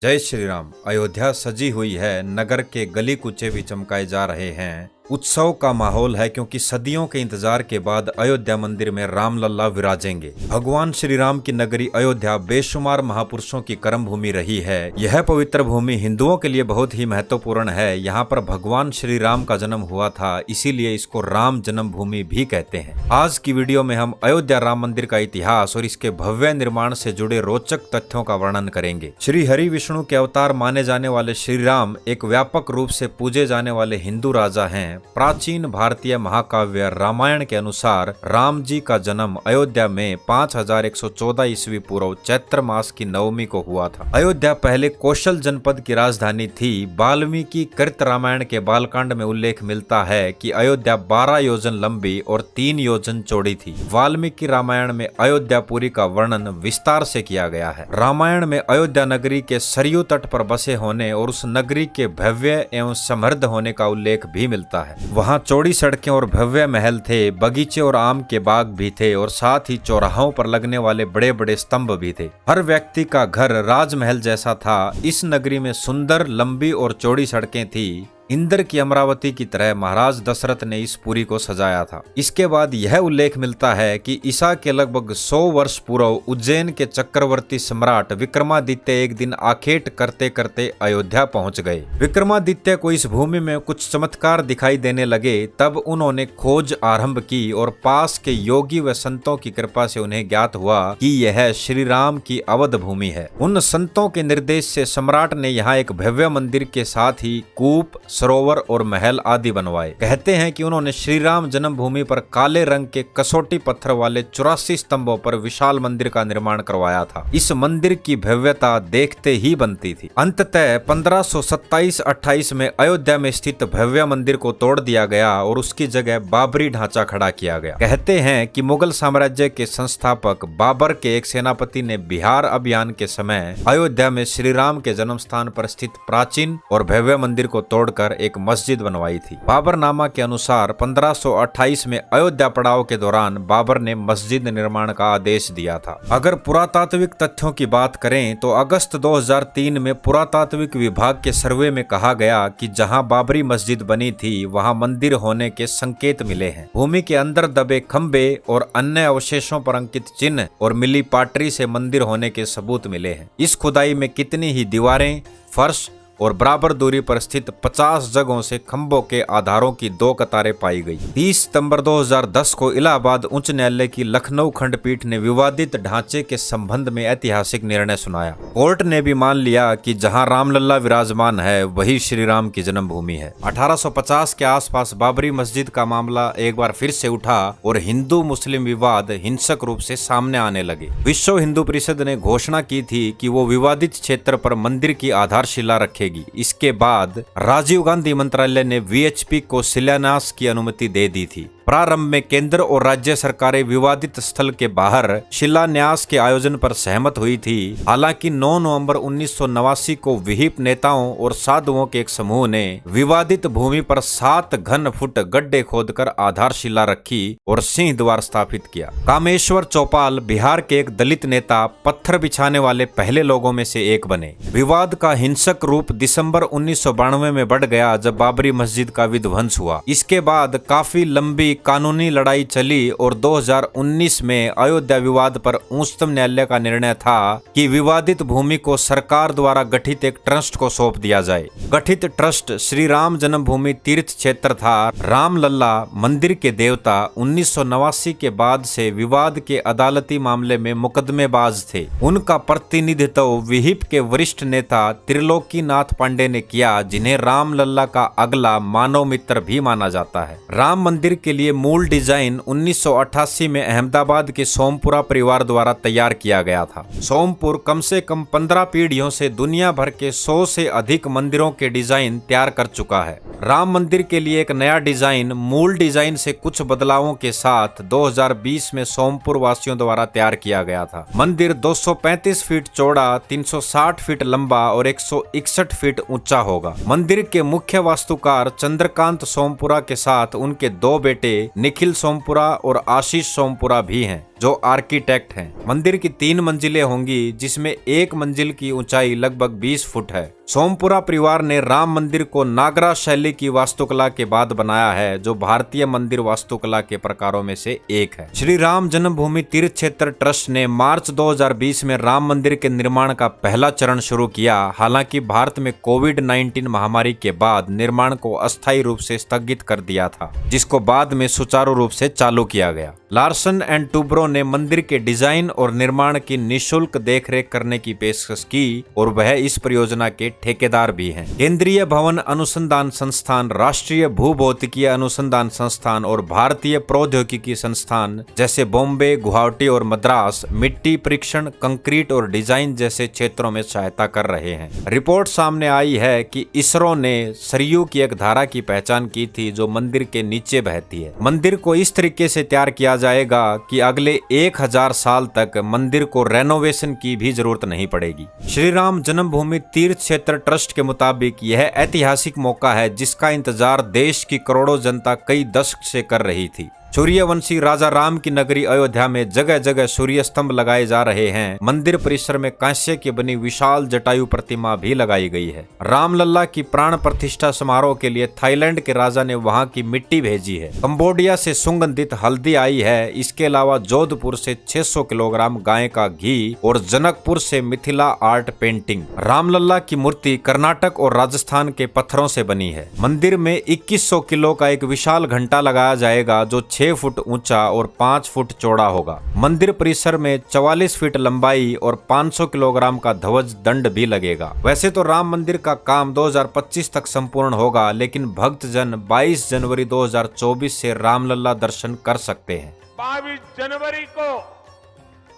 जय श्री राम। अयोध्या सजी हुई है, नगर के गली कूचे भी चमकाए जा रहे हैं। उत्सव का माहौल है क्योंकि सदियों के इंतजार के बाद अयोध्या मंदिर में रामलला विराजेंगे। भगवान श्री राम की नगरी अयोध्या बेशुमार महापुरुषों की कर्म भूमि रही है। यह पवित्र भूमि हिंदुओं के लिए बहुत ही महत्वपूर्ण है। यहाँ पर भगवान श्री राम का जन्म हुआ था, इसीलिए इसको राम जन्मभूमि भी कहते हैं। आज की वीडियो में हम अयोध्या राम मंदिर का इतिहास और इसके भव्य निर्माण से जुड़े रोचक तथ्यों का वर्णन करेंगे। श्री हरि विष्णु के अवतार माने जाने वाले श्री राम एक व्यापक रूप से पूजे जाने वाले हिंदू राजा हैं। प्राचीन भारतीय महाकाव्य रामायण के अनुसार राम जी का जन्म अयोध्या में 5114 ईस्वी पूर्व चैत्र मास की नवमी को हुआ था। अयोध्या पहले कौशल जनपद की राजधानी थी। वाल्मीकि कृत रामायण के बालकांड में उल्लेख मिलता है कि अयोध्या 12 योजन लंबी और 3 योजन चौड़ी थी। वाल्मीकि रामायण में अयोध्यापुरी का वर्णन विस्तार से किया गया है। रामायण में अयोध्या नगरी के सरयू तट पर बसे होने और उस नगरी के भव्य एवं समृद्ध होने का उल्लेख भी मिलता है। वहां चौड़ी सड़कें और भव्य महल थे, बगीचे और आम के बाग भी थे और साथ ही चौराहों पर लगने वाले बड़े बड़े स्तंभ भी थे। हर व्यक्ति का घर राजमहल जैसा था। इस नगरी में सुंदर, लंबी और चौड़ी सड़कें थी। इंद्र की अमरावती की तरह महाराज दशरथ ने इस पुरी को सजाया था। इसके बाद यह उल्लेख मिलता है कि ईसा के लगभग 100 वर्ष पूर्व उज्जैन के चक्रवर्ती सम्राट विक्रमादित्य एक दिन आखेट करते करते अयोध्या पहुंच गए। विक्रमादित्य को इस भूमि में कुछ चमत्कार दिखाई देने लगे। तब उन्होंने खोज आरंभ की और पास के योगी व संतों की कृपा से उन्हें ज्ञात हुआ कि यह श्री राम की अवध भूमि है। उन संतों के निर्देश से सम्राट ने यहाँ एक भव्य मंदिर के साथ ही कूप, सरोवर और महल आदि बनवाए। कहते हैं कि उन्होंने श्री राम जन्मभूमि पर काले रंग के कसौटी पत्थर वाले 84 स्तंभों पर विशाल मंदिर का निर्माण करवाया था। इस मंदिर की भव्यता देखते ही बनती थी। अंततः 1527-28 में अयोध्या में स्थित भव्य मंदिर को तोड़ दिया गया और उसकी जगह बाबरी ढांचा खड़ा किया गया। कहते हैं कि मुगल साम्राज्य के संस्थापक बाबर के एक सेनापति ने बिहार अभियान के समय अयोध्या में श्री राम के जन्म स्थान पर स्थित प्राचीन और भव्य मंदिर को तोड़कर एक मस्जिद बनवाई थी। बाबरनामा के अनुसार 1528 में अयोध्या पड़ाव के दौरान बाबर ने मस्जिद निर्माण का आदेश दिया था। अगर पुरातात्विक तथ्यों की बात करें तो अगस्त 2003 में पुरातात्विक विभाग के सर्वे में कहा गया कि जहां बाबरी मस्जिद बनी थी वहां मंदिर होने के संकेत मिले हैं। भूमि के अंदर दबे खंबे और अन्य अवशेषों पर अंकित चिन्ह और मिली पाटरी से मंदिर होने के सबूत मिले हैं। इस खुदाई में कितनी ही दीवारें, फर्श और बराबर दूरी पर स्थित 50 जगहों से खंभों के आधारों की 2 कतारें पाई गई। 30 सितंबर 2010 को इलाहाबाद उच्च न्यायालय की लखनऊ खंडपीठ ने विवादित ढांचे के संबंध में ऐतिहासिक निर्णय सुनाया। कोर्ट ने भी मान लिया कि जहां रामलला विराजमान है वही श्री राम की जन्मभूमि है। 1850 के आसपास बाबरी मस्जिद का मामला एक बार फिर से उठा और हिंदू मुस्लिम विवाद हिंसक रूप से सामने आने लगे। विश्व हिंदू परिषद ने घोषणा की थी कि वो विवादित क्षेत्र पर मंदिर की आधारशिला रखेगी। इसके बाद राजीव गांधी मंत्रालय ने वीएचपी को शिलान्यास की अनुमति दे दी थी। प्रारंभ में केंद्र और राज्य सरकारें विवादित स्थल के बाहर शिलान्यास के आयोजन पर सहमत हुई थी। हालांकि 9 नवंबर 1989 को विहिप नेताओं और साधुओं के एक समूह ने विवादित भूमि पर 7 घन फुट गड्ढे खोदकर आधारशिला रखी और सिंह द्वार स्थापित किया। कामेश्वर चौपाल बिहार के एक दलित नेता पत्थर बिछाने वाले पहले लोगों में से एक बने। विवाद का हिंसक रूप दिसंबर 1992 में बढ़ गया जब बाबरी मस्जिद का विध्वंस हुआ। इसके बाद काफी लंबी कानूनी लड़ाई चली और 2019 में अयोध्या विवाद पर उच्चतम न्यायालय का निर्णय था कि विवादित भूमि को सरकार द्वारा गठित एक ट्रस्ट को सौंप दिया जाए। गठित ट्रस्ट श्री राम जन्मभूमि तीर्थ क्षेत्र था। रामलला मंदिर के देवता 1989 के बाद से विवाद के अदालती मामले में मुकदमेबाज थे। उनका प्रतिनिधित्व विहिप के वरिष्ठ नेता त्रिलोकीनाथ पांडे ने किया, जिन्हें रामलला का अगला मानव मित्र भी माना जाता है। राम मंदिर के लिए मूल डिजाइन 1988 में अहमदाबाद के सोमपुरा परिवार द्वारा तैयार किया गया था। सोमपुर कम से कम 15 पीढ़ियों से दुनिया भर के 100 से अधिक मंदिरों के डिजाइन तैयार कर चुका है। राम मंदिर के लिए एक नया डिजाइन मूल डिजाइन से कुछ बदलावों के साथ 2020 में सोमपुर वासियों द्वारा तैयार किया गया था। मंदिर 235 फीट चौड़ा, 360 फीट लंबा और 161 फीट ऊंचा होगा। मंदिर के मुख्य वास्तुकार चंद्रकांत सोमपुरा के साथ उनके 2 बेटे निखिल सोमपुरा और आशीष सोमपुरा भी हैं। जो आर्किटेक्ट हैं। मंदिर की 3 मंजिलें होंगी, जिसमें एक मंजिल की ऊंचाई लगभग 20 फुट है। सोमपुरा परिवार ने राम मंदिर को नागरा शैली की वास्तुकला के बाद बनाया है, जो भारतीय मंदिर वास्तुकला के प्रकारों में से एक है। श्री राम जन्मभूमि तीर्थ क्षेत्र ट्रस्ट ने मार्च 2020 में राम मंदिर के निर्माण का पहला चरण शुरू किया। हालांकि भारत में कोविड-19 महामारी के बाद निर्माण को अस्थायी रूप से स्थगित कर दिया था, जिसको बाद में सुचारू रूप से चालू किया गया। लार्सन एंड टूब्रो ने मंदिर के डिजाइन और निर्माण की निःशुल्क देखरेख करने की पेशकश की और वह इस परियोजना के ठेकेदार भी हैं। केंद्रीय भवन अनुसंधान संस्थान, राष्ट्रीय भूभौतिकीय अनुसंधान संस्थान और भारतीय प्रौद्योगिकी संस्थान जैसे बॉम्बे, गुवाहाटी और मद्रास मिट्टी परीक्षण, कंक्रीट और डिजाइन जैसे क्षेत्रों में सहायता कर रहे हैं। रिपोर्ट सामने आई है कि इसरो ने सरयू की एक धारा की पहचान की थी जो मंदिर के नीचे बहती है। मंदिर को इस तरीके से तैयार किया जाएगा कि अगले 1000 साल तक मंदिर को रेनोवेशन की भी जरूरत नहीं पड़ेगी। श्री राम जन्मभूमि तीर्थ क्षेत्र ट्रस्ट के मुताबिक यह ऐतिहासिक मौका है जिसका इंतजार देश की करोड़ों जनता कई दशक से कर रही थी। सूर्यवंशी राजा राम की नगरी अयोध्या में जगह जगह सूर्य स्तंभ लगाए जा रहे हैं। मंदिर परिसर में कांस्य की बनी विशाल जटायु प्रतिमा भी लगाई गई है। रामलला की प्राण प्रतिष्ठा समारोह के लिए थाईलैंड के राजा ने वहां की मिट्टी भेजी है। कंबोडिया से सुगंधित हल्दी आई है। इसके अलावा जोधपुर से 600 किलोग्राम गाय का घी और जनकपुर से मिथिला आर्ट पेंटिंग। रामलला की मूर्ति कर्नाटक और राजस्थान के पत्थरों से बनी है। मंदिर में 2100 किलो का एक विशाल घंटा लगाया जाएगा जो 6 फुट ऊंचा और 5 फुट चौड़ा होगा। मंदिर परिसर में 44 फीट लंबाई और 500 किलोग्राम का ध्वज दंड भी लगेगा। वैसे तो राम मंदिर का काम 2025 तक संपूर्ण होगा, लेकिन भक्तजन 22 जनवरी 2024 से रामलला दर्शन कर सकते हैं। 22 जनवरी को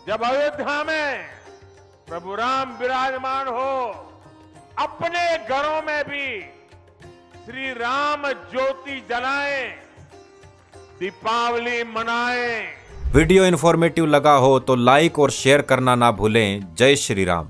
जब अयोध्या में प्रभु राम विराजमान हो, अपने घरों में भी श्री राम ज्योति जलाएं, दीपावली मनाएं। वीडियो इन्फॉर्मेटिव लगा हो तो लाइक और शेयर करना ना भूलें। जय श्री राम।